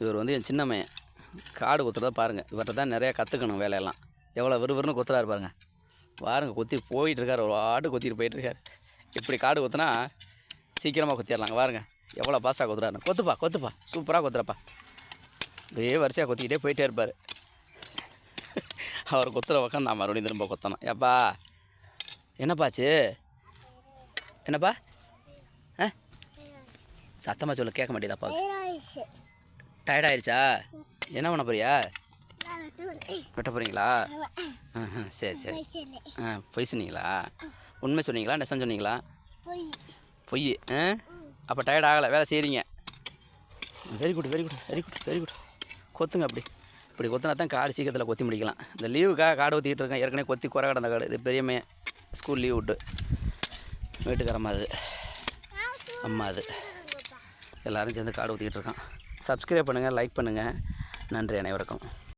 இவர் வந்து என் சின்ன மையன். காடு கொத்துறத பாருங்கள். இவர்கிட்ட தான் நிறையா கற்றுக்கணும் வேலையெல்லாம். எவ்வளோ விறுவிறுன்னு கொத்துறாரு பாருங்கள். பாருங்கள் கொத்திட்டு போயிட்டுருக்கார். ஒரு ஆடு கொத்திட்டு போயிட்டுருக்கார். இப்படி காடு கொத்துனா சீக்கிரமாக கொத்திடலாங்க. பாருங்கள் எவ்வளோ ஃபாஸ்ட்டாக கொத்துறாரு. கொத்துப்பா சூப்பராக கொத்துறப்பா. அப்படியே வரிசையாக கொத்திக்கிட்டே போயிட்டே இருப்பார். அவர் கொத்துற பக்கம் நான் மறுபடியும் திரும்ப கொத்தணும். ஏப்பா என்னப்பாச்சு? என்னப்பா சத்தமாக சொல்லு, கேட்க மாட்டேதாப்பா. டயர்டாயிடுச்சா? என்ன பண்ண போறியா? வெட்ட போகிறீங்களா? சரி. பொய் சொன்னீங்களா? உண்மை சொன்னீங்களா? நெசம் சொன்னீங்களா? பொய். அப்போ டயர்ட் ஆகலை, வேலை செய்கிறீங்க. Very good. கொத்துங்க. இப்படி கொத்தினா தான் காடு சீக்கிரத்தில் கொத்தி முடிக்கலாம். இந்த லீவுக்காக காடு ஊற்றிக்கிட்டு இருக்கேன். ஏற்கனவே கொத்தி குறை கடந்த காடு. இது பெரியமே ஸ்கூல் லீவ் விட்டு வீட்டுக்காரம்மா அது அம்மா அது எல்லோரும் சேர்ந்து காடு ஊற்றிக்கிட்டு இருக்கான். சப்ஸ்கிரைப் பண்ணுங்கள், லைக் பண்ணுங்கள். நன்றி அனைவருக்கும்.